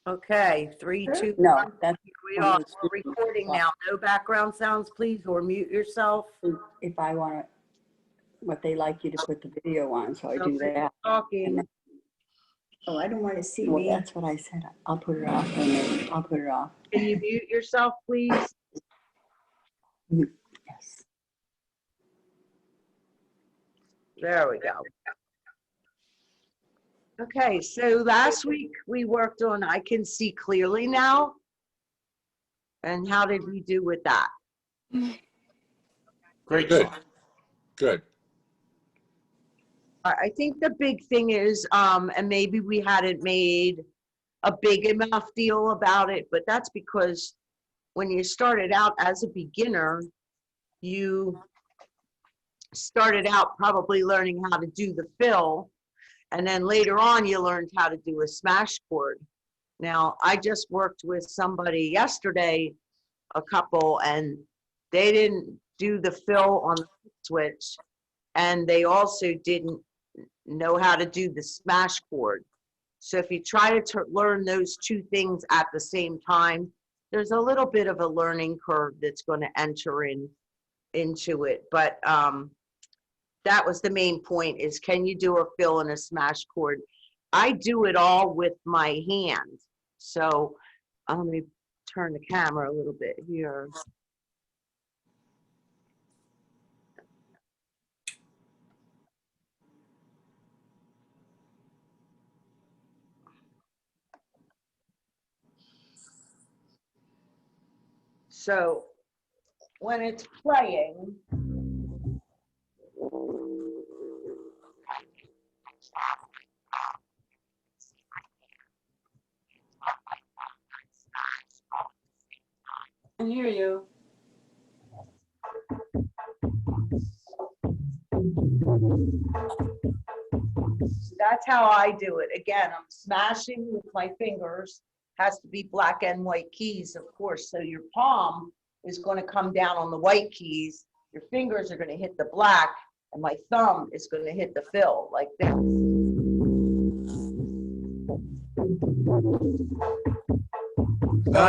Okay, 3, 2, No, 1. that's We are recording now. No background sounds, please, or mute yourself. if I want to, what they like you to put the video on, so I do that. Talking. Oh, I don't want to see Well, me. that's what I said. I'll put it off. And I'll put it off. Can you mute yourself, please? Yes. There we go. Okay, so last week we worked on I Can See Clearly Now. And how did we do with that? Great. Good. Good. I think the big thing is, and maybe we hadn't made a big enough deal about it, but that's because when you started out as a beginner, you started out probably learning how to do the fill, and then later on you learned how to do a smash chord. Now, I just worked with somebody yesterday, a couple, and they didn't do the fill on the switch, and they also didn't know how to do the smash chord. So if you try to learn those two things at the same time, there's a little bit of a learning curve that's going to enter into it. But that was the main point, is can you do a fill and a smash chord? I do it all with my hand. So let me turn the camera a little bit here. So when it's playing, I hear you. that's how I do it. Again, I'm smashing with my fingers. Has to be black and white keys, of course. So your palm is going to come down on the white keys. Your fingers are going to hit the black, and my thumb is going to hit the fill like this. So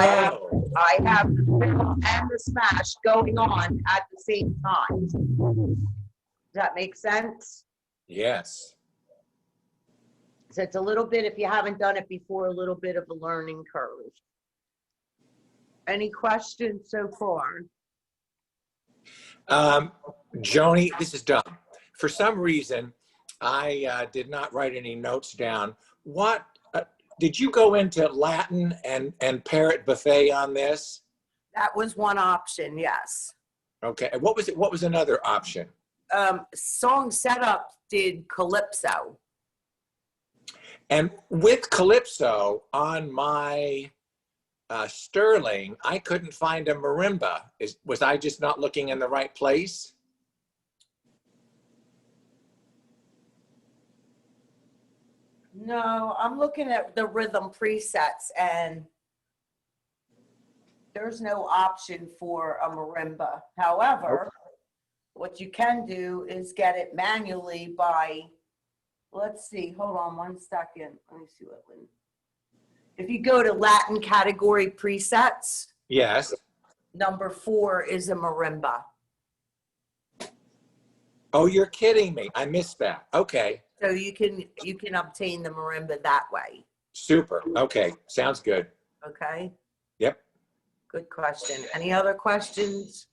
I have the fill and the smash going on at the same time. Does that make sense? Yes. So it's a little bit, if you haven't done it before, a little bit of a learning curve. Any questions so far? Joanie, this is Don. For some reason, I did not write any notes down. What did you go into Latin and parrot buffet on this? That was one option, yes. Okay. And what was it? What was another option? Song setup did calypso. And with calypso on my Sterling, I couldn't find a marimba. Was I just not looking in the right place? No, I'm looking at the rhythm presets, and there's no option for a marimba. However, what you can do is get it manually by, let's see, hold on 1 second. Let me see what one. If you go to Latin category presets, Yes. number 4 is a marimba. Oh, you're kidding me. I missed that. Okay. So you can obtain the marimba that way. Super. Okay. Sounds good. Okay. Yep. Good question. Any other questions?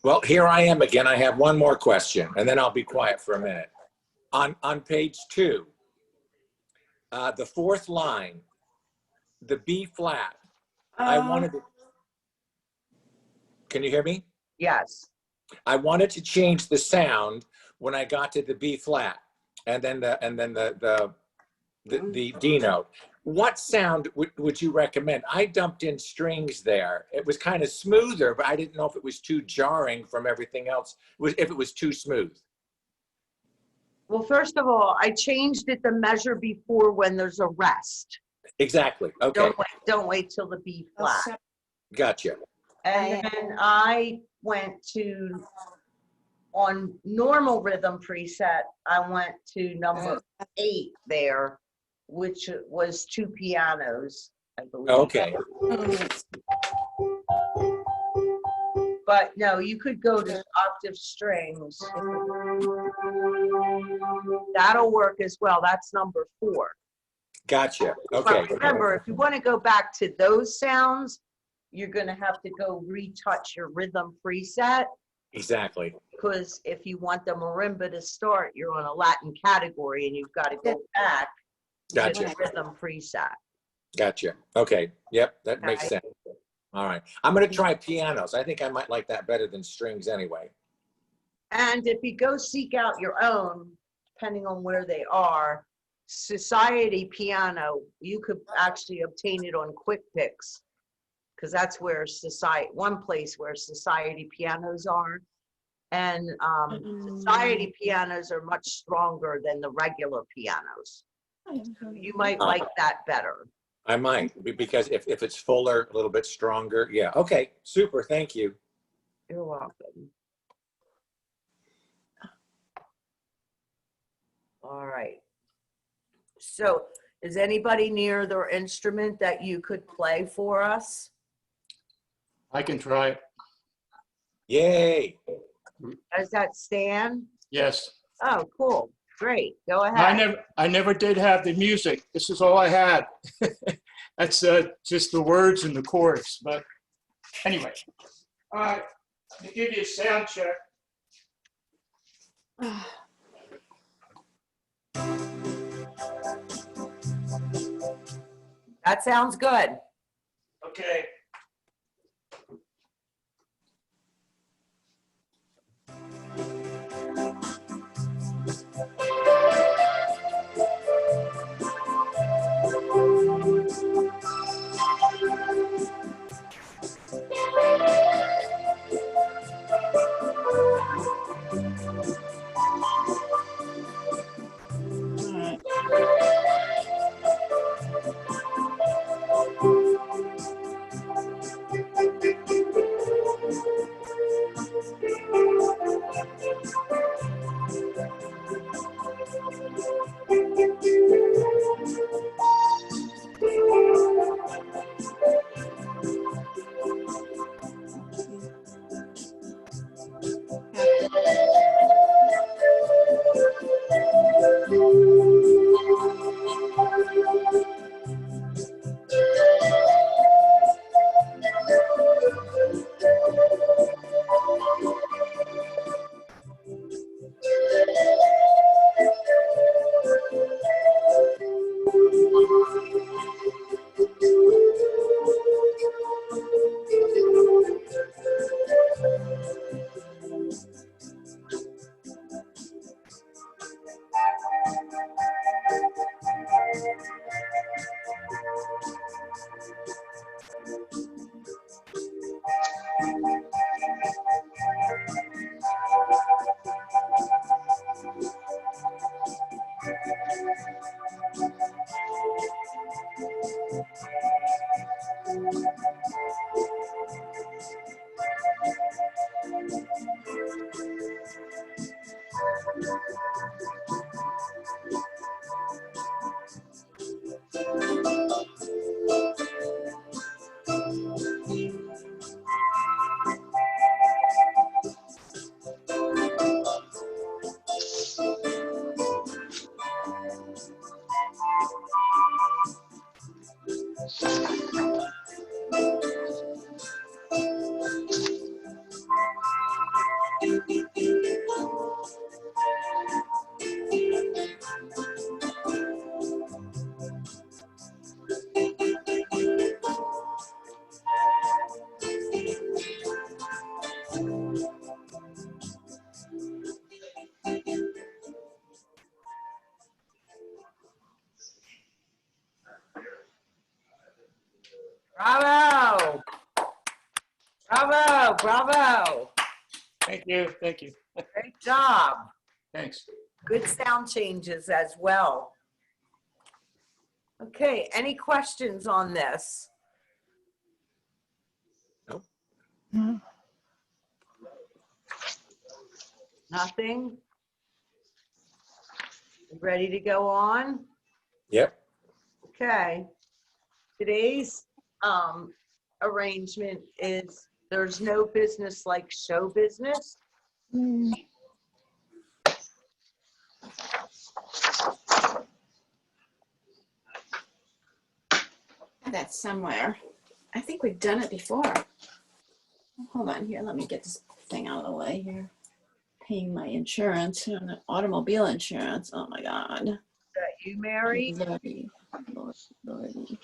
Well, here I am again. I have one more question, and then I'll be quiet for a minute. On page 2, the 4th line, the B flat. I wanted to. Can you hear me? Yes. I wanted to change the sound when I got to the B flat, and then the D note. What sound would you recommend? I dumped in strings there. It was kind of smoother, but I didn't know if it was too jarring from everything else, if it was too smooth. Well, first of all, I changed it to measure before when there's a rest. Exactly. Okay. Don't wait till the B flat. Gotcha. And then I went to, on normal rhythm preset, I went to number 8 there, which was 2 pianos, I believe. Okay, But no, you could go to octave strings. That'll work as well. That's number 4. gotcha. Okay, But remember, if you want to go back to those sounds, you're going to have to go retouch your rhythm preset. exactly. Because if you want the marimba to start, you're on a Latin category and you've got to go back to Gotcha. the rhythm preset. Gotcha. Okay. Yep, that makes Okay. sense. All right. I'm going to try pianos. I think I might like that better than strings anyway. And if you go seek out your own, depending on where they are, Society Piano, you could actually obtain it on Quick Picks, because that's where one place where Society pianos are. And Society pianos are much stronger than the regular pianos. You might like that better. I might, because if it's fuller, a little bit stronger. Yeah. Okay. Super. Thank you. You're welcome. All right. So is anybody near their instrument that you could play for us? I can try. Yay. Does that Stan? Yes. Oh, cool. Great. Go ahead. I never did have the music. This is all I had. That's just the words and the chords. But anyway, all right. Let me give you a sound check. That sounds good. Okay. Bravo. Bravo. Bravo. Thank you. Thank you. Great job. Thanks. Good sound changes as well. Okay, any questions on this? Nope. Nothing? Ready to go on? Yep. Okay. Today's arrangement is there's no business like show business. That's somewhere. I think we've done it before. Hold on here. Let me get this thing out of the way here. Paying my insurance, automobile insurance. Oh my God. That you, Mary? Lordy, Lordy.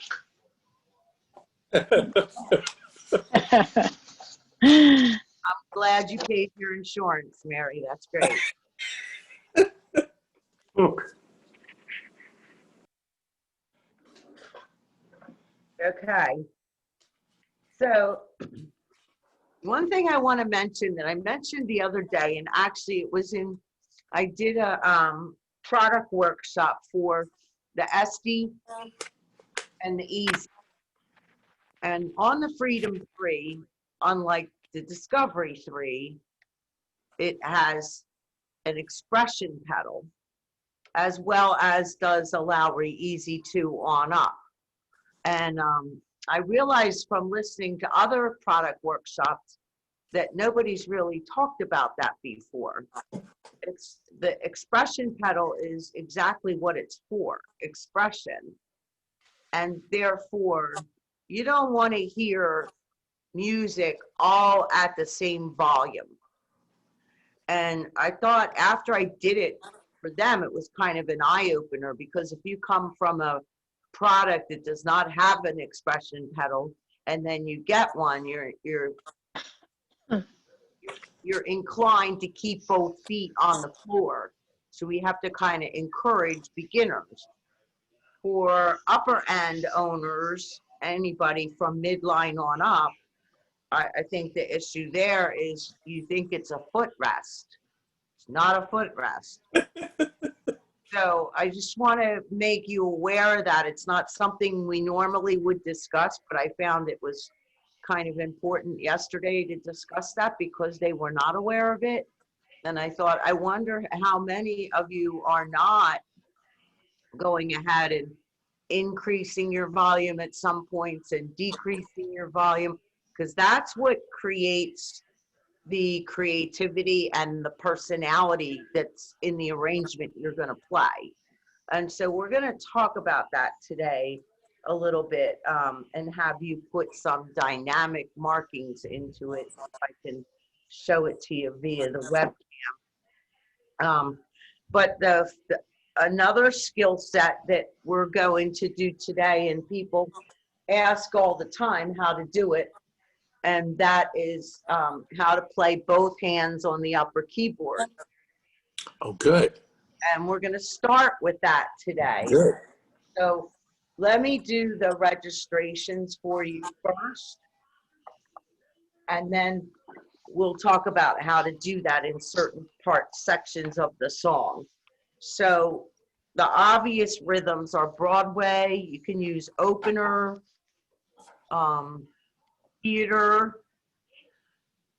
Glad you paid your insurance, Mary. That's great. Okay. So one thing I want to mention that I mentioned the other day, and actually it was I did a product workshop for the SD and the Easy. And on the Freedom 3, unlike the Discovery 3, it has an expression pedal, as well as does a Lowry Easy 2 on up. And I realized from listening to other product workshops that nobody's really talked about that before. It's the expression pedal is exactly what it's for, expression. And therefore, you don't want to hear music all at the same volume. And I thought after I did it for them, it was kind of an eye-opener, because if you come from a product that does not have an expression pedal and then you get one, you're inclined to keep both feet on the floor. So we have to kind of encourage beginners. For upper end owners, anybody from midline on up, I think the issue there is you think it's a footrest. It's not a footrest. So I just want to make you aware that it's not something we normally would discuss, but I found it was kind of important yesterday to discuss that because they were not aware of it. And I thought, I wonder how many of you are not going ahead and increasing your volume at some points and decreasing your volume, because that's what creates the creativity and the personality that's in the arrangement you're going to play. And so we're going to talk about that today a little bit, and have you put some dynamic markings into it. I can show it to you via the webcam. But another skill set that we're going to do today, and people ask all the time how to do it, and that is how to play both hands on the upper keyboard. Oh, good. And we're going to start with that today. Good. So let me do the registrations for you first, and then we'll talk about how to do that in certain sections of the song. So the obvious rhythms are Broadway. You can use opener, theater,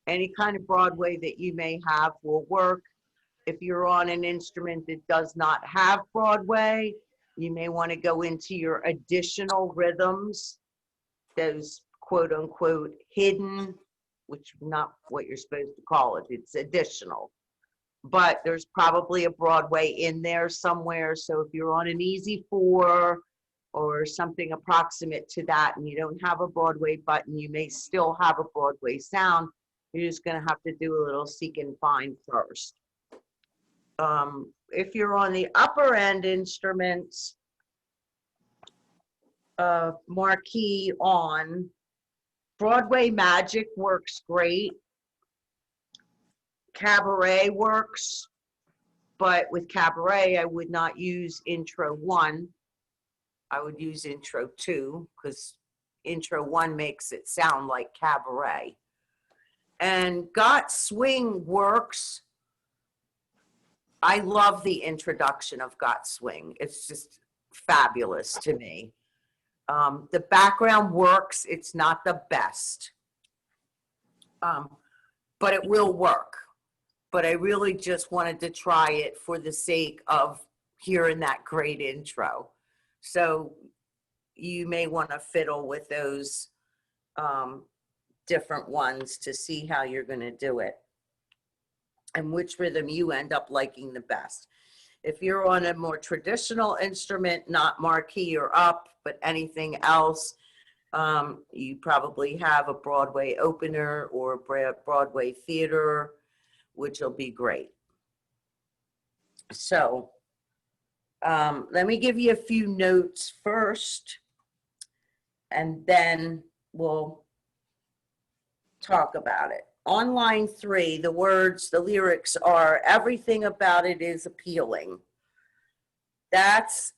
any kind of Broadway that you may have will work. If you're on an instrument that does not have Broadway, you may want to go into your additional rhythms, those quote unquote hidden, which is not what you're supposed to call it, it's additional. But there's probably a Broadway in there somewhere. So if you're on an Easy 4 or something approximate to that and you don't have a Broadway button, you may still have a Broadway sound. You're just going to have to do a little seek and find first. If you're on the upper end instruments, marquee on, Broadway Magic works great. Cabaret works, but with Cabaret, I would not use intro 1. I would use intro 2 because intro 1 makes it sound like Cabaret. And Got Swing works. I love the introduction of Got Swing. It's just fabulous to me. The background works. It's not the best, but it will work. But I really just wanted to try it for the sake of hearing that great intro. So you may want to fiddle with those different ones to see how you're going to do it and which rhythm you end up liking the best. If you're on a more traditional instrument, not marquee or up, but anything else, you probably have a Broadway opener or a Broadway theater, which will be great. So let me give you a few notes first, and then we'll talk about it. On line 3, the lyrics are, everything about it is appealing. That's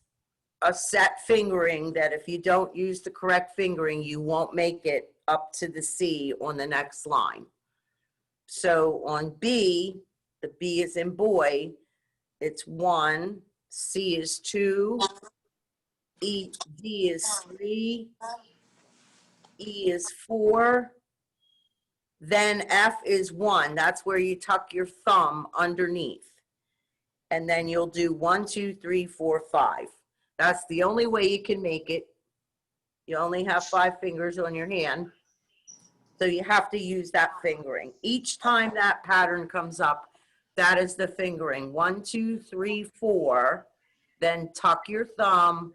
a set fingering that if you don't use the correct fingering, you won't make it up to the C on the next line. So on B, the B is in boy, it's 1, C is 2, D is 3, E is 4, then F is 1. That's where you tuck your thumb underneath. And then you'll do 1, 2, 3, 4, 5. That's the only way you can make it. You only have 5 fingers on your hand. So you have to use that fingering. Each time that pattern comes up, that is the fingering. 1, 2, 3, 4. Then tuck your thumb.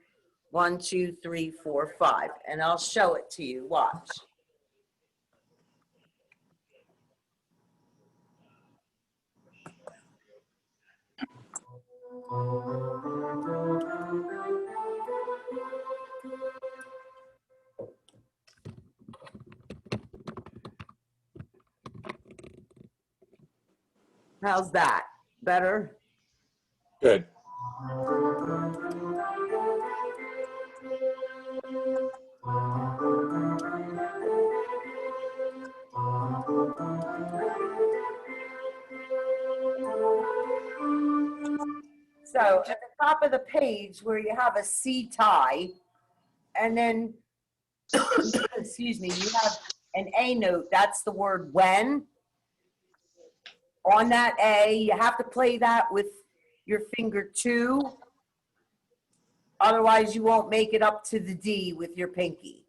1, 2, 3, 4, 5. And I'll show it to you. Watch. How's that? Better? Good. So at the top of the page where you have a C tie, and then, excuse me, you have an A note, that's the word when. On that A, you have to play that with your finger 2. Otherwise, you won't make it up to the D with your pinky.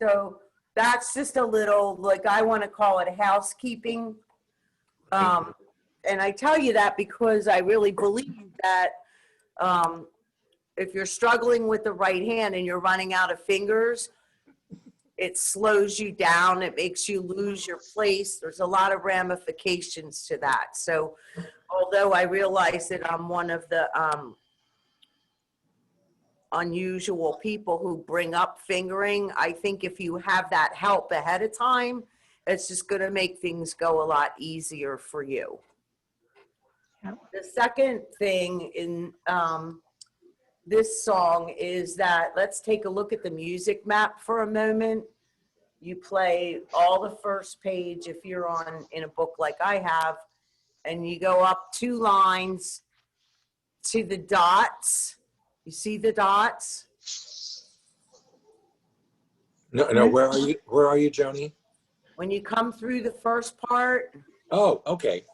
So that's just a little, like, I want to call it housekeeping. And I tell you that because I really believe that if you're struggling with the right hand and you're running out of fingers, it slows you down. It makes you lose your place. There's a lot of ramifications to that. So although I realize that I'm one of the unusual people who bring up fingering, I think if you have that help ahead of time, it's just going to make things go a lot easier for you. Yep. The second thing in this song is that, let's take a look at the music map for a moment. You play all the first page if you're in a book like I have, and you go up 2 lines to the dots. You see the dots? No, where are you? Where are you, Joanie? When you come through the first part, Oh, okay.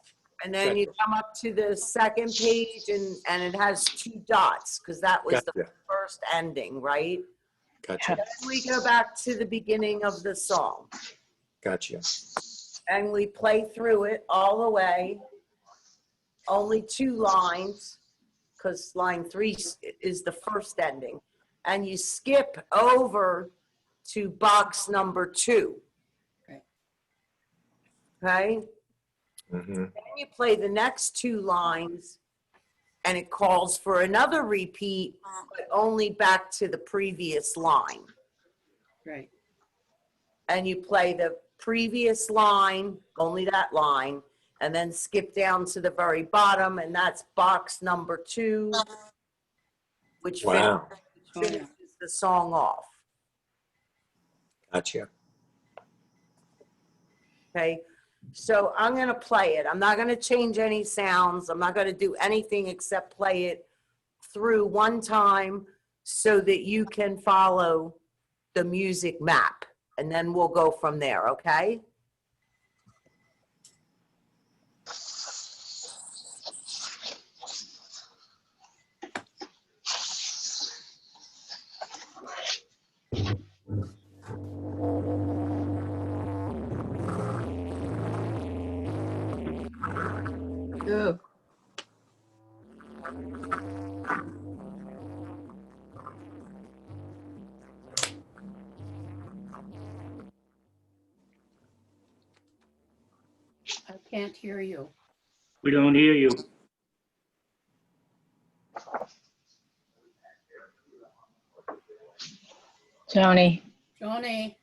and then you come up to the second page, and it has 2 dots, because that was the Gotcha. first ending, right? Gotcha. Then we go back to the beginning of the song, Gotcha. and we play through it all the way. Only 2 lines, because line 3 is the first ending. And you skip over to box number 2. Right. Okay? Mm-hmm. Then you play the next 2 lines, and it calls for another repeat, but only back to the previous line. Right. And you play the previous line, only that line, and then skip down to the very bottom, and that's box number 2, which Wow. finishes the song off. Gotcha. Okay, so I'm going to play it. I'm not going to change any sounds. I'm not going to do anything except play it through one time so that you can follow the music map, and then we'll go from there, okay? I can't hear you. We don't hear you. Joanie, Joanie.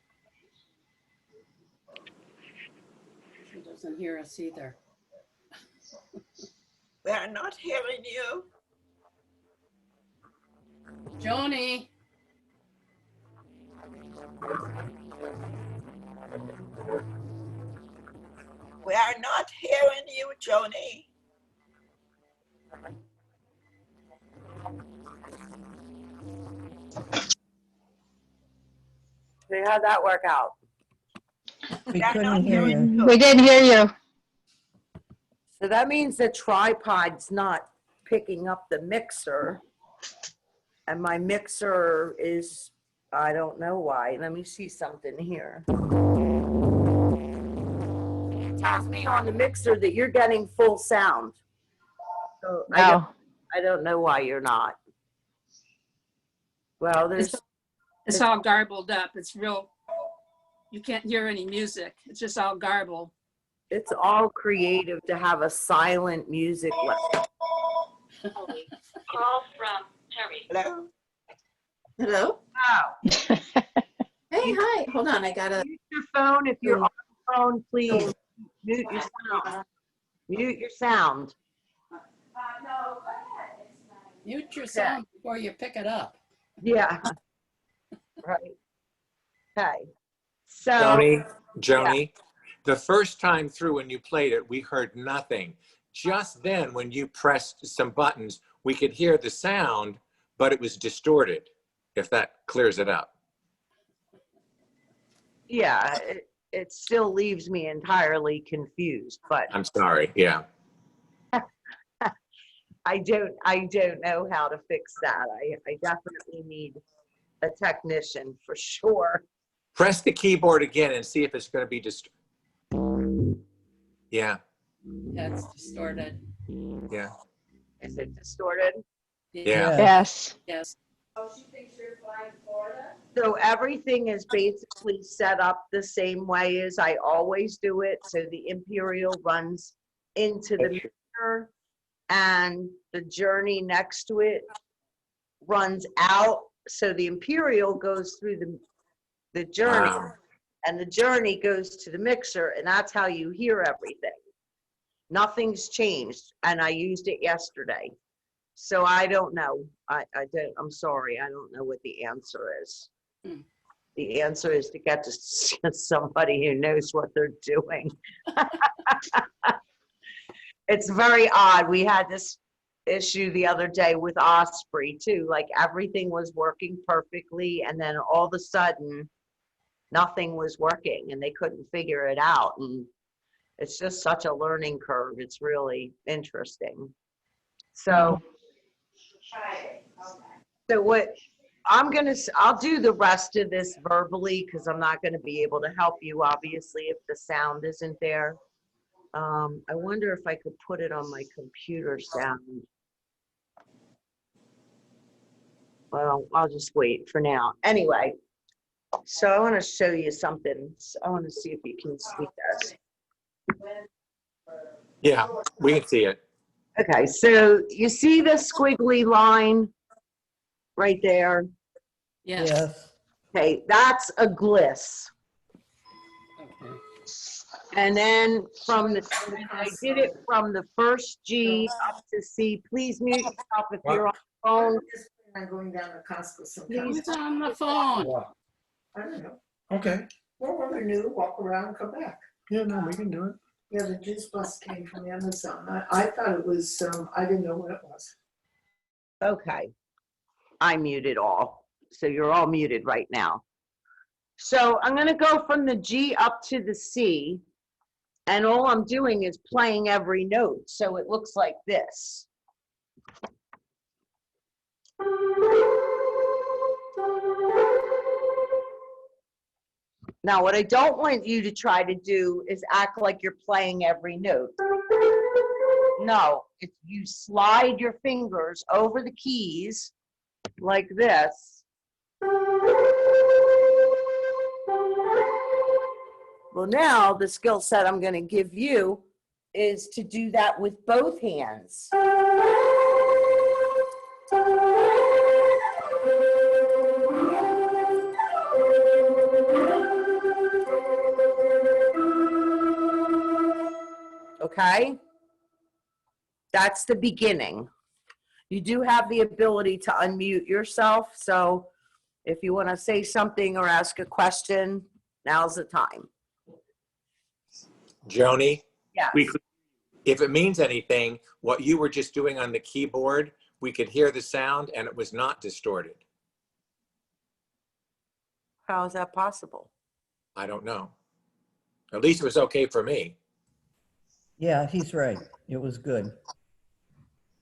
She doesn't hear us either. We are not hearing you. Joanie. We are not hearing you, Joanie. See how'd that work out? We are not hearing you. we didn't hear you. So that means the tripod's not picking up the mixer. And my mixer is, I don't know why. Let me see something here. It tells me on the mixer that you're getting full sound. So No. I don't know why you're not. Well, there's, It's all garbled up. It's real. You can't hear any music. It's just all garbled. it's all creative to have a silent music lesson. Call from Terry. Hello? Hello? Wow. Hey, hi. Hold on. I gotta. Mute your phone. If you're on the phone, please mute your sound. Mute your sound. Mute your sound before you pick it up. Yeah. Right. Okay. So, Joni, the first time through when you played it, we heard nothing. Just then, when you pressed some buttons, we could hear the sound, but it was distorted, if that clears it up. yeah, it still leaves me entirely confused, but I'm sorry, yeah. I don't know how to fix that. I definitely need a technician for sure. Press the keyboard again and see if it's going to be Yeah, Yeah, it's distorted. yeah. Is it distorted? Yeah. Yes. Yes. So everything is basically set up the same way as I always do it. So the Imperial runs into the mixer and the Journey next to it runs out. So the Imperial goes through the Journey Wow. and the Journey goes to the mixer, and that's how you hear everything. Nothing's changed, and I used it yesterday. So I don't know. I'm sorry. I don't know what the answer is. Hmm. The answer is to get to somebody who knows what they're doing. It's very odd. We had this issue the other day with Osprey too. Like everything was working perfectly, and then all of a sudden, nothing was working, and they couldn't figure it out. And it's just such a learning curve. It's really interesting. So. So what I'll do the rest of this verbally because I'm not going to be able to help you, obviously, if the sound isn't there. I wonder if I could put it on my computer sound. Well, I'll just wait for now. Anyway, so I want to show you something. I want to see if you can see this. Yeah, we can see it. Okay, so you see the squiggly line right there? Yes. Okay, that's a gliss. Okay. And then I did it from the first G up to C. Please mute yourself if you're on the phone. I'm going down to Costco sometime. Who's on the phone? I don't know. Okay. Well, when we're new, walk around and come back. Yeah, no, we can do it. Yeah, the juice bus came from Amazon. I thought it was, I didn't know what it was. Okay. I muted all. So you're all muted right now. So I'm going to go from the G up to the C. And all I'm doing is playing every note. So it looks like this. Now, what I don't want you to try to do is act like you're playing every note. No, you slide your fingers over the keys like this. Well, now the skill set I'm going to give you is to do that with both hands. Okay? That's the beginning. You do have the ability to unmute yourself, so if you want to say something or ask a question, now's the time. Joni, Yes. if it means anything, what you were just doing on the keyboard, we could hear the sound and it was not distorted. How is that possible? I don't know. At least it was okay for me. Yeah, he's right. It was good.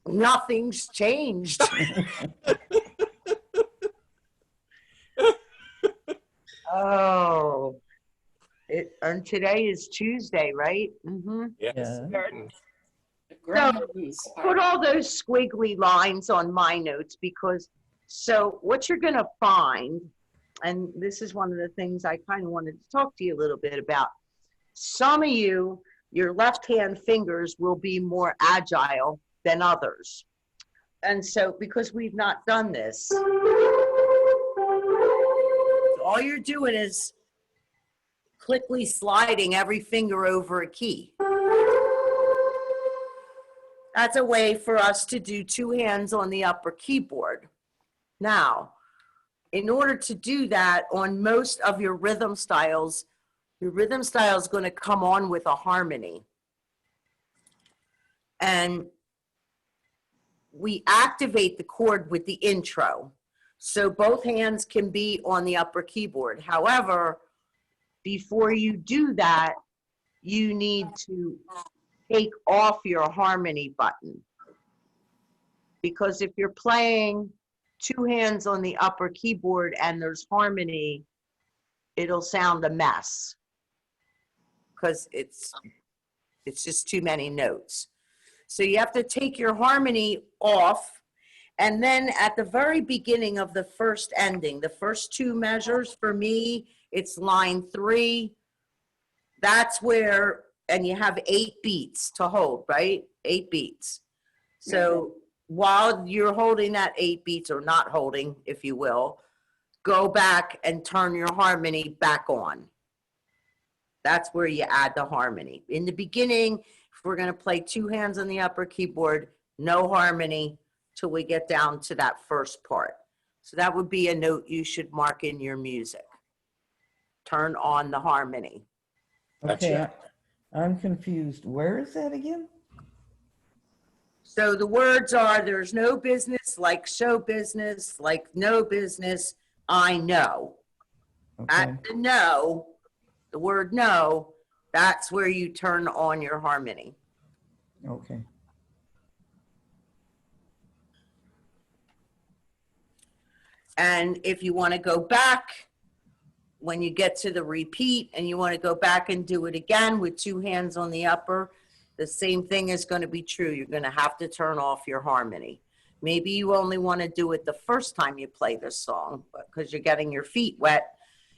Nothing's changed. Oh, and today is Tuesday, right? Mm-hmm. Yes. Yeah. The gremlins Put are- all those squiggly lines on my notes because, so what you're gonna find, and this is one of the things I kind of wanted to talk to you a little bit about. Some of you, your left-hand fingers will be more agile than others. And so, because we've not done this, all you're doing is quickly sliding every finger over a key. That's a way for us to do two hands on the upper keyboard. Now, in order to do that on most of your rhythm styles is going to come on with a harmony. And we activate the chord with the intro. So both hands can be on the upper keyboard. However, before you do that, you need to take off your harmony button. Because if you're playing two hands on the upper keyboard and there's harmony, it'll sound a mess. Because it's just too many notes. So you have to take your harmony off, and then at the very beginning of the first ending, the first two measures for me, it's line 3. That's where, and you have 8 beats to hold, right? 8 beats. So while you're holding that 8 beats, or not holding, if you will, go back and turn your harmony back on. That's where you add the harmony. In the beginning, if we're gonna play two hands on the upper keyboard, no harmony till we get down to that first part. So that would be a note you should mark in your music. Turn on the harmony. Okay, Gotcha. I'm confused. Where is that again? So the words are, there's no business like show business, like no business, I know. Okay, At the no, the word no, that's where you turn on your harmony. okay. And if you want to go back, when you get to the repeat and you want to go back and do it again with two hands on the upper, the same thing is going to be true. You're going to have to turn off your harmony. Maybe you only want to do it the first time you play this song because you're getting your feet wet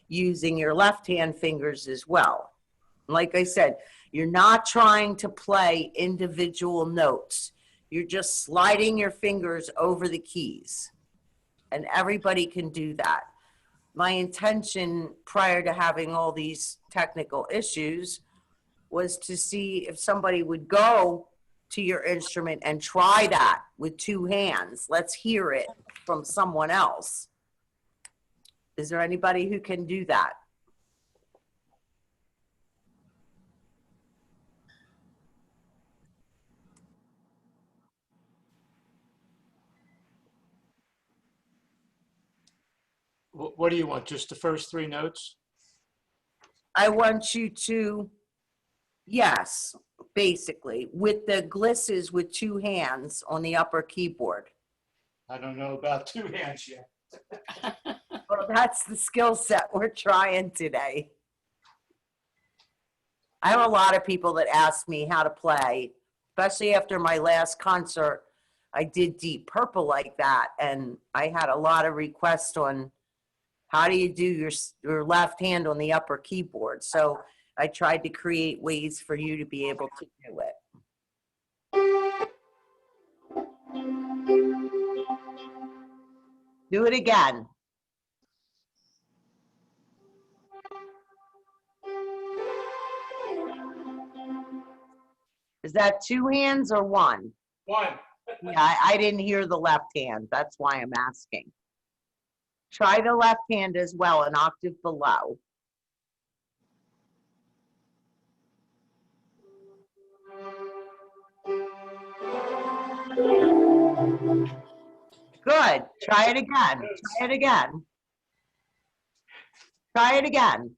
using your left hand fingers as well. Like I said, you're not trying to play individual notes. You're just sliding your fingers over the keys. And everybody can do that. My intention prior to having all these technical issues was to see if somebody would go to your instrument and try that with two hands. Let's hear it from someone else. Is there anybody who can do that? What do you want? Just the first 3 notes? I want you to, yes, basically, with the glisses with two hands on the upper keyboard. I don't know about 2 hands yet. Well, that's the skill set we're trying today. I have a lot of people that ask me how to play, especially after my last concert, I did Deep Purple like that, and I had a lot of requests on how do you do your left hand on the upper keyboard. So I tried to create ways for you to be able to do it. Do it again. Is that two hands or one? One. Yeah, I didn't hear the left hand. That's why I'm asking. Try the left hand as well, an octave below. Good. Try it again. Try it again. Try it again.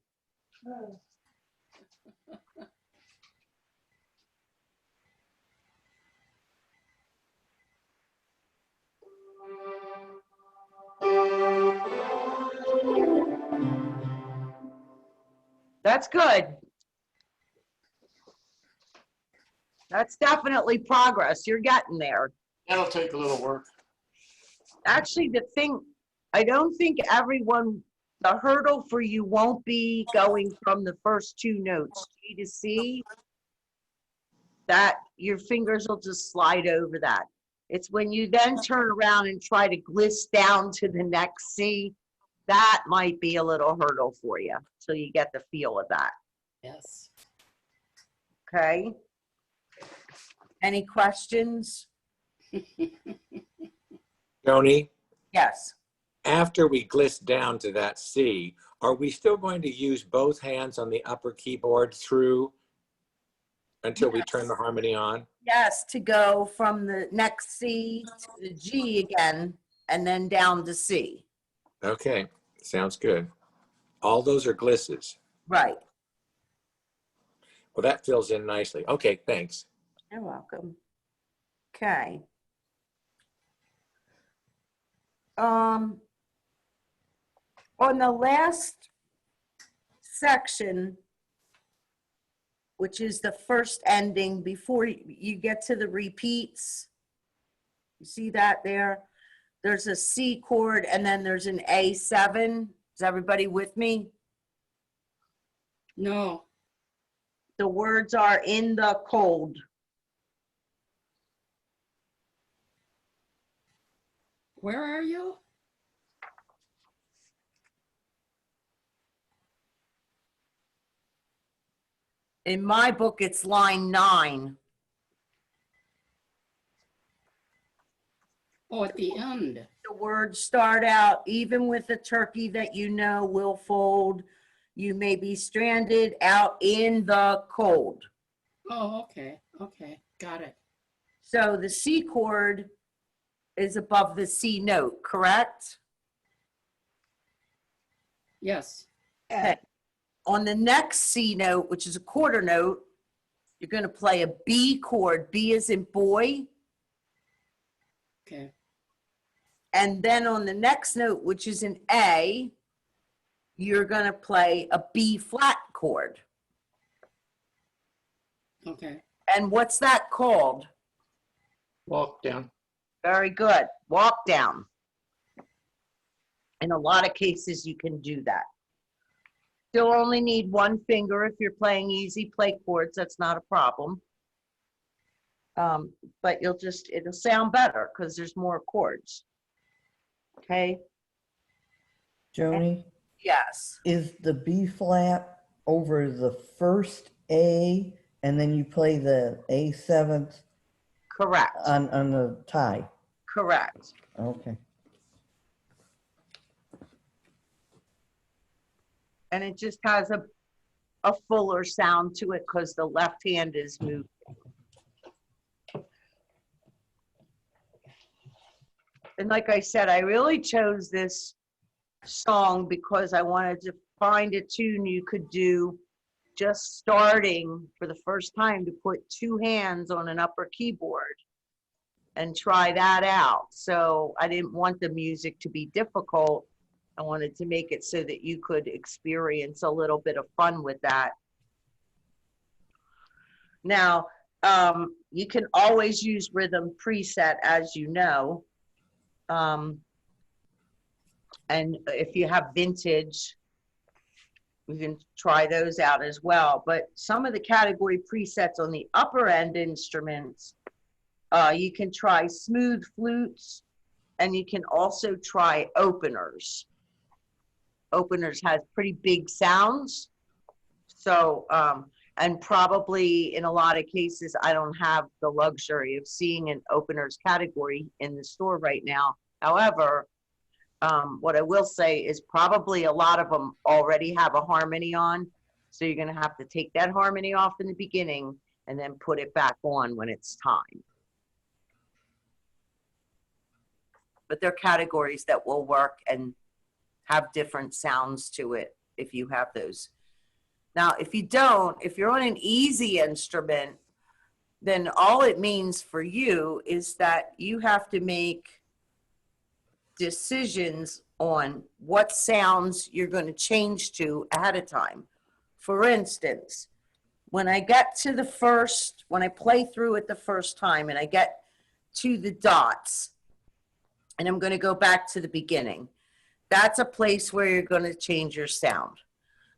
That's good. That's definitely progress. You're getting there. That'll take a little work. Actually, the thing, I don't think everyone, the hurdle for you won't be going from the first two notes, G to C. That your fingers will just slide over that. It's when you then turn around and try to gliss down to the next C, that might be a little hurdle for you till you get the feel of that. Yes. Okay? Any questions? Joanie, Yes. after we gliss down to that C, are we still going to use both hands on the upper keyboard through until we turn the harmony on? Yes, to go from the next C to the G again, and then down to C. Okay, sounds good. All those are glisses. Right. Well, that fills in nicely. Okay, thanks. You're welcome. Okay. On the last section, which is the first ending before you get to the repeats, you see that there? There's a C chord and then there's an A7. Is everybody with me? No. The words are in the cold. Where are you? In my book, it's line 9. Oh, at the end. The words start out, even with a turkey that you know will fold, you may be stranded out in the cold. Oh, okay. Okay. Got it. So the C chord is above the C note, correct? Yes. Okay. On the next C note, which is a quarter note, you're going to play a B chord. B as in boy. Okay. And then on the next note, which is an A, you're going to play a B flat chord. Okay. And what's that called? Walk down. Very good. Walk down. In a lot of cases, you can do that. Still only need one finger if you're playing easy play chords. That's not a problem. But it'll sound better because there's more chords. Okay? Joni, Yes. is the B flat over the first A and then you play the A7th Correct. on the tie? Correct. Okay. And it just has a fuller sound to it because the left hand is moved. And like I said, I really chose this song because I wanted to find a tune you could do just starting for the first time to put two hands on an upper keyboard and try that out. So I didn't want the music to be difficult. I wanted to make it so that you could experience a little bit of fun with that. Now, You can always use rhythm preset, as you know. And if you have vintage, you can try those out as well. But some of the category presets on the upper end instruments, you can try smooth flutes, and you can also try openers. Openers has pretty big sounds. So, and probably in a lot of cases, I don't have the luxury of seeing an openers category in the store right now. However, what I will say is probably a lot of them already have a harmony on. So you're going to have to take that harmony off in the beginning and then put it back on when it's time. But they're categories that will work and have different sounds to it if you have those. Now, if you don't, if you're on an easy instrument, then all it means for you is that you have to make decisions on what sounds you're going to change to ahead of time. For instance, when I get to the first, when I play through it the first time and I get to the dots, and I'm going to go back to the beginning, that's a place where you're going to change your sound.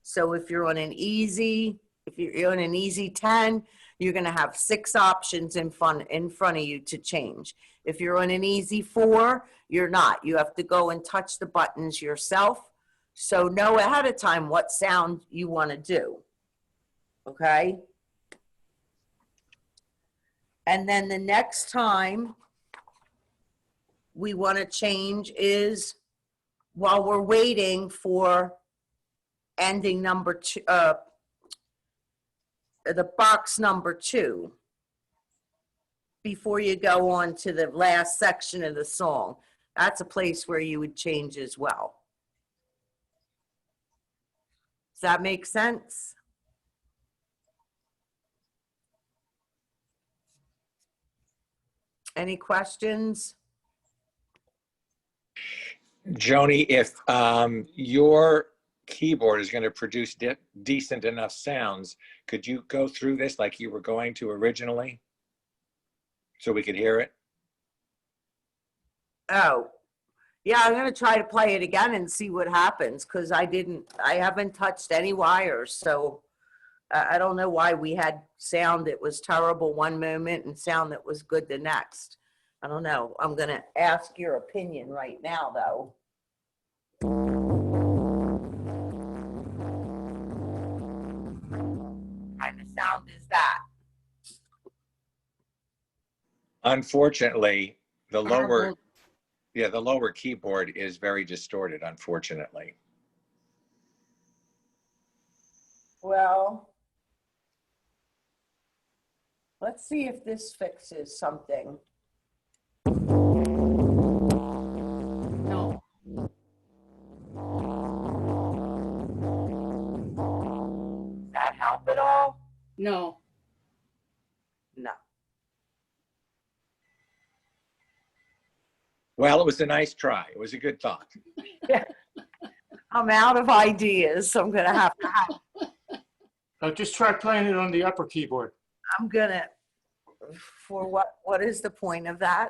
So if you're on an easy, if you're on an easy 10, you're going to have 6 options in front of you to change. If you're on an easy 4, you're not. You have to go and touch the buttons yourself. So know ahead of time what sound you want to do. Okay? And then the next time we want to change is while we're waiting for ending number 2, the box number 2, before you go on to the last section of the song. That's a place where you would change as well. Does that make sense? Any questions? Joni, if your keyboard is going to produce decent enough sounds, could you go through this like you were going to originally so we could hear it? Oh, yeah, I'm going to try to play it again and see what happens, because I haven't touched any wires. So I don't know why we had sound that was terrible one moment and sound that was good the next. I don't know. I'm going to ask your opinion right now, though. What kind of sound is that? Unfortunately, the lower keyboard is very distorted, unfortunately. Well, let's see if this fixes something. No, Does that help at all? no. No. Well, it was a nice try. It was a good thought. I'm out of ideas, so I'm going to have, Just try playing it on the upper keyboard. I'm going to, for what is the point of that?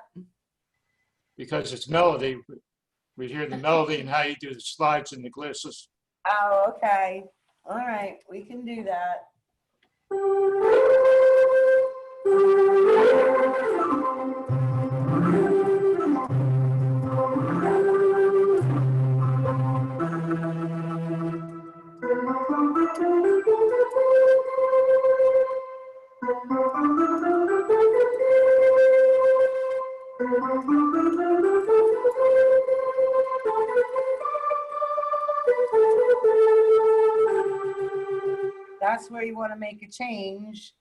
Because it's melody. We hear the melody and how you do the slides and the glisses. Oh, okay. All right, we can do that. That's where you want to make a change.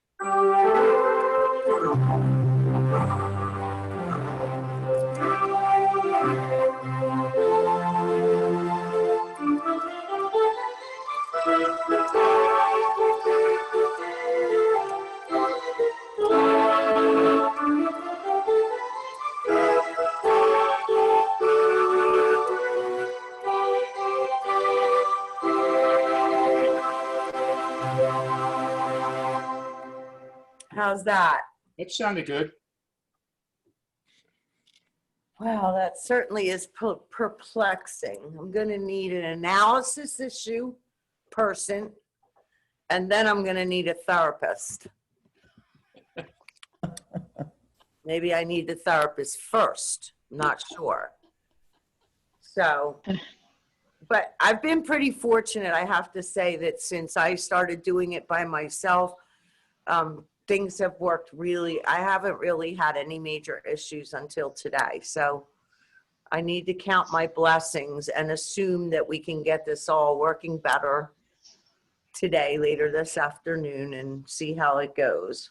How's that? That sounded good. Wow, that certainly is perplexing. I'm going to need an analysis issue person, and then I'm going to need a therapist. Maybe I need the therapist first. I'm not sure. So, but I've been pretty fortunate, I have to say, that since I started doing it by myself, things have worked really. I haven't really had any major issues until today. So I need to count my blessings and assume that we can get this all working better today, later this afternoon, and see how it goes.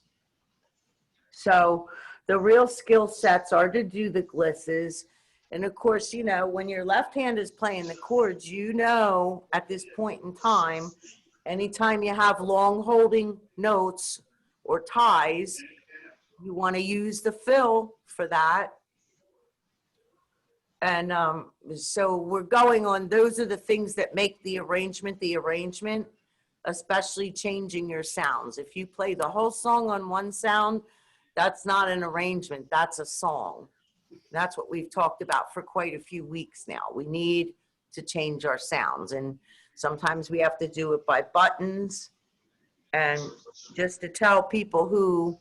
So the real skill sets are to do the glisses. And of course, you know, when your left hand is playing the chords, you know, at this point in time, anytime you have long holding notes or ties, you want to use the fill for that. And so we're going on, those are the things that make the arrangement, especially changing your sounds. If you play the whole song on one sound, that's not an arrangement, that's a song. That's what we've talked about for quite a few weeks now. We need to change our sounds, and sometimes we have to do it by buttons. And just to tell people who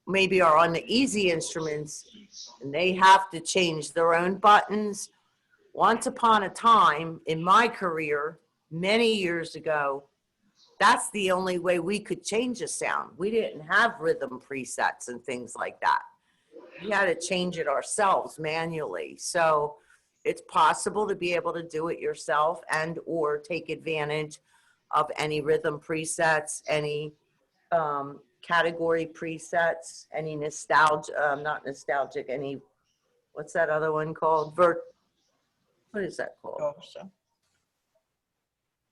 maybe are on the easy instruments and they have to change their own buttons. Once upon a time in my career, many years ago, that's the only way we could change a sound. We didn't have rhythm presets and things like that. We had to change it ourselves manually. So it's possible to be able to do it yourself and or take advantage of any rhythm presets, any category presets, any nostalgia, not nostalgic, any, what's that other one called? What is that called?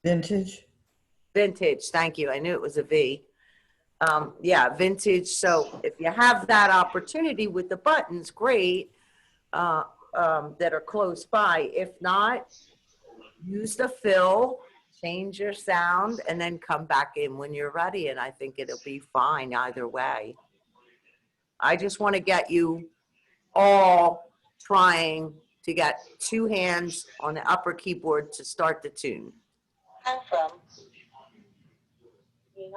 Vintage. Vintage, thank you. I knew it was a V. Yeah, vintage. So if you have that opportunity with the buttons, great, that are close by. If not, use the fill, change your sound, and then come back in when you're ready. And I think it'll be fine either way. I just want to get you all trying to get two hands on the upper keyboard to start the tune. I'm from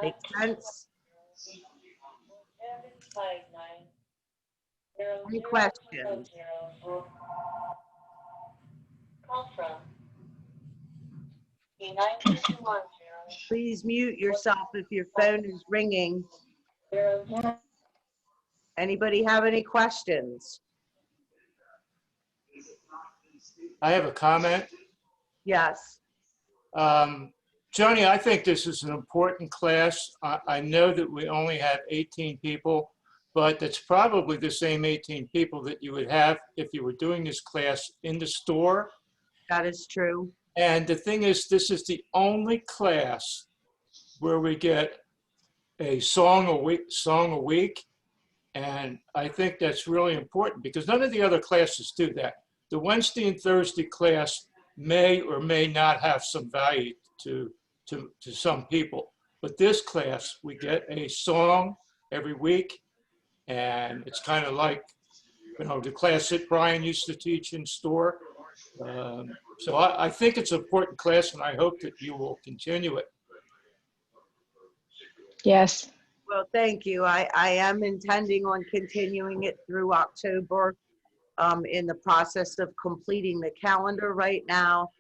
Make sense? Any questions? Call from 921 Please mute yourself if your phone is ringing. Anybody have any questions? I have a comment. Yes. Joanie, I think this is an important class. I know that we only have 18 people, but that's probably the same 18 people that you would have if you were doing this class in the store. That is true. And the thing is, this is the only class where we get a song a week. And I think that's really important because none of the other classes do that. The Wednesday and Thursday class may or may not have some value to some people. But this class, we get a song every week. And it's kind of like, you know, the class that Brian used to teach in store. So I think it's an important class, and I hope that you will continue it. Yes. Well, thank you. I am intending on continuing it through October, in the process of completing the calendar right now,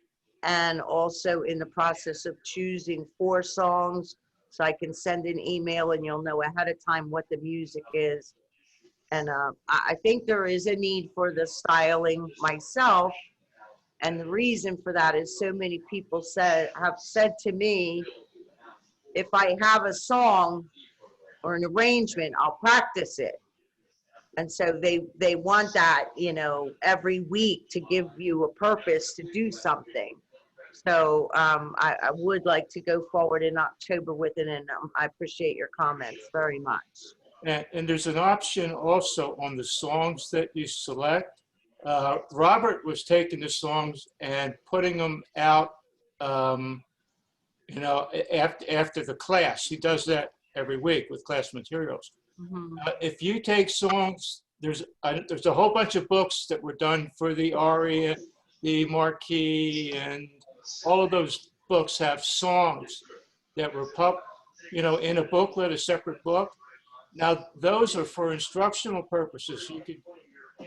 and also in the process of choosing 4 songs so I can send an email and you'll know ahead of time what the music is. And I think there is a need for the styling myself. And the reason for that is so many people have said to me, if I have a song or an arrangement, I'll practice it. And so they want that, you know, every week to give you a purpose to do something. So I would like to go forward in October with it, and I appreciate your comments very much. And there's an option also on the songs that you select. Robert was taking the songs and putting them out, you know, after the class. He does that every week with class materials. Mhm. If you take songs, there's a whole bunch of books that were done for the aria, the marquee, and all of those books have songs that were in a booklet, a separate book. Now, those are for instructional purposes.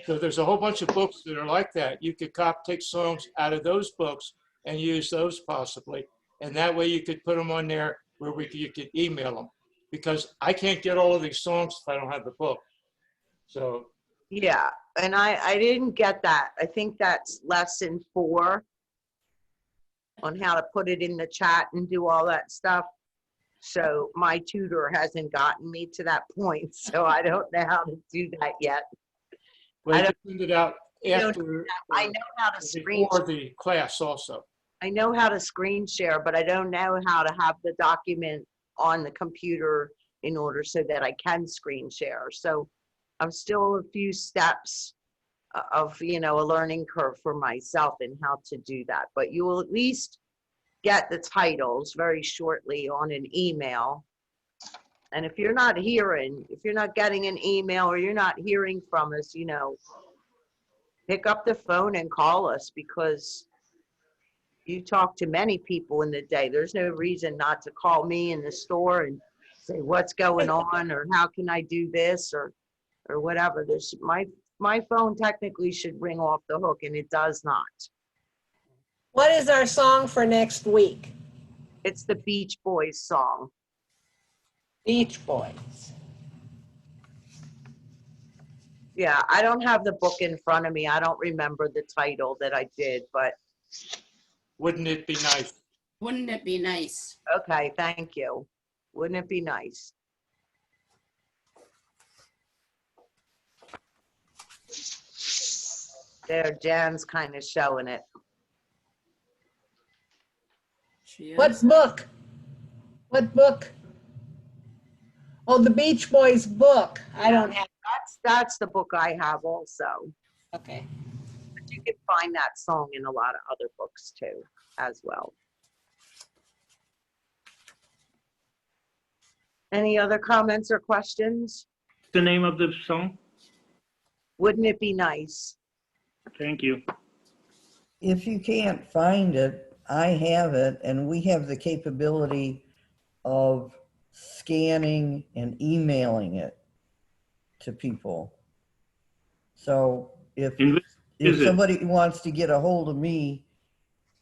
So there's a whole bunch of books that are like that. You could take songs out of those books and use those possibly. And that way you could put them on there where you could email them. Because I can't get all of these songs if I don't have the book. So, Yeah, and I didn't get that. I think that's lesson 4 on how to put it in the chat and do all that stuff. So my tutor hasn't gotten me to that point, so I don't know how to do that yet. well, I you don't- can send it out after, I know how to screen, before the class also. I know how to screen share, but I don't know how to have the document on the computer in order so that I can screen share. So I'm still a few steps of, a learning curve for myself in how to do that. But you will at least get the titles very shortly on an email. And if you're not getting an email or you're not hearing from us, pick up the phone and call us, because you talk to many people in the day. There's no reason not to call me in the store and say, what's going on, or how can I do this, or whatever. There's my phone technically should ring off the hook, and it does not. What is our song for next week? It's the Beach Boys song. Beach Boys. Yeah, I don't have the book in front of me. I don't remember the title that I did, but Wouldn't it be nice? Wouldn't it be nice? okay, thank you. Wouldn't it be nice? There, Jan's kind of showing it. She is. What book? What book? Oh, the Beach Boys book. I don't have, That's the book I have also. okay. But you can find that song in a lot of other books too, as well. Any other comments or questions? The name of the song? Wouldn't it be nice? Thank you. If you can't find it, I have it, and we have the capability of scanning and emailing it to people. So if In which is it? somebody wants to get a hold of me,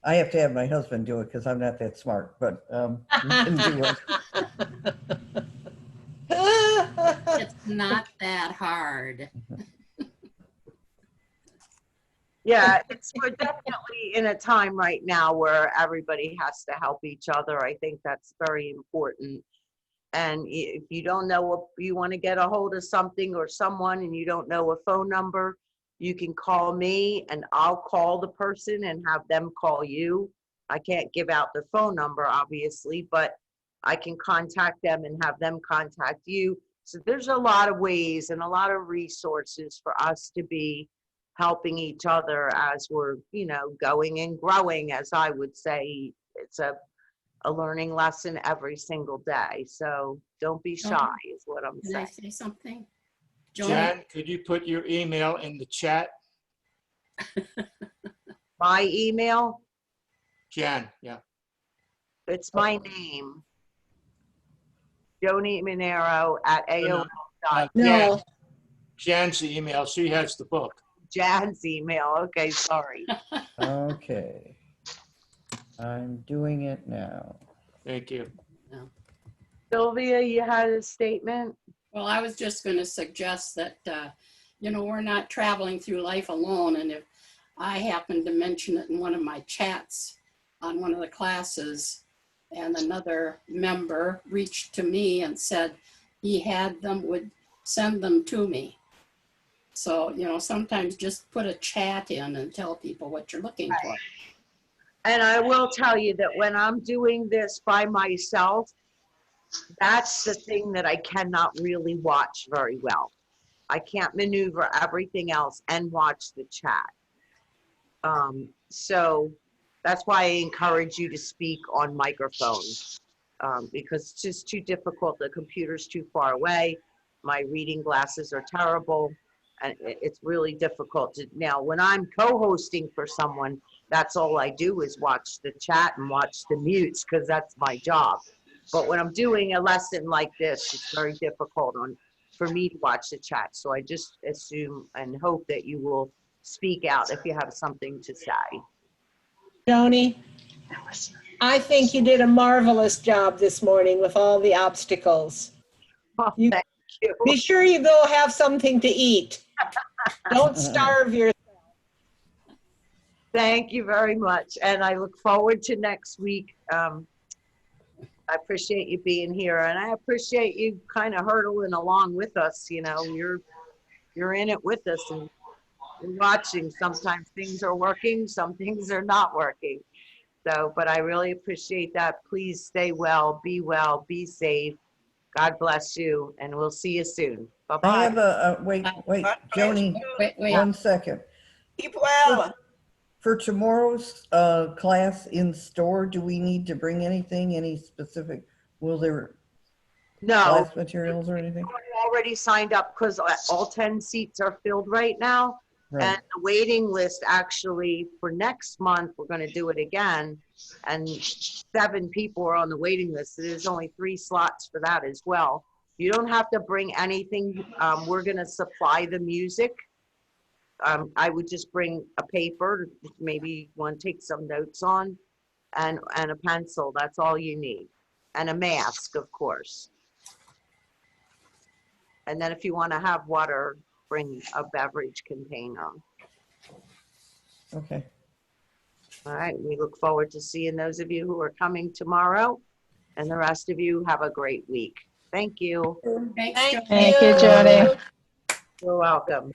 I have to have my husband do it because I'm not that smart, but we can do it. It's not that hard. Yeah, we're definitely in a time right now where everybody has to help each other. I think that's very important. And if you don't know if you want to get a hold of something or someone and you don't know a phone number, you can call me and I'll call the person and have them call you. I can't give out the phone number, obviously, but I can contact them and have them contact you. So there's a lot of ways and a lot of resources for us to be helping each other as we're, going and growing. As I would say, it's a learning lesson every single day. So don't be shy is what I'm Can I saying. say something? Jan, could you put your email in the chat? My email, Jan, yeah. it's my name. Joanie Monero at AOL. No, Jan's email, she has the book. Jan's email. Okay, sorry. Okay. I'm doing it now. Thank you. Sylvia, you had a statement? Well, I was just going to suggest that, we're not traveling through life alone. And if I happened to mention it in one of my chats on one of the classes, and another member reached to me and said he had them, would send them to me. So, sometimes just put a chat in and tell people what you're looking for. And I will tell you that when I'm doing this by myself, that's the thing that I cannot really watch very well. I can't maneuver everything else and watch the chat. So that's why I encourage you to speak on microphone, because it's just too difficult. The computer's too far away. my reading glasses are terrible, and it's really difficult to, now, when I'm co-hosting for someone, that's all I do is watch the chat and watch the mutes, because that's my job. But when I'm doing a lesson like this, it's very difficult for me to watch the chat. So I just assume and hope that you will speak out if you have something to say. Joanie, I think you did a marvelous job this morning with all the obstacles. Oh, You- thank you. Be sure you go have something to eat. Don't starve yourself. Thank you very much. And I look forward to next week. I appreciate you being here, and I appreciate you kind of hurdling along with us. You know, you're in it with us, and you're watching. Sometimes things are working, some things are not working. So, but I really appreciate that. Please stay well, be safe. God bless you, and we'll see you soon. I Bye-bye. have wait, God bless Joni, you. Wait. 1 second. Keep well. For tomorrow's class in store, do we need to bring anything, any specific, will there No, class materials or anything? I already signed up because all 10 seats are filled right now. Right. And the waiting list, actually, for next month, we're going to do it again. And 7 people are on the waiting list. So there's only 3 slots for that as well. You don't have to bring anything. We're going to supply the music. I would just bring a paper, maybe one take some notes on, and a pencil. That's all you need. And a mask, of course. And then if you want to have water, bring a beverage container. Okay. All right, we look forward to seeing those of you who are coming tomorrow, and the rest of you have a great week. Thank you. Thanks, Thank Joanie. Thank you, Joanie. You're welcome.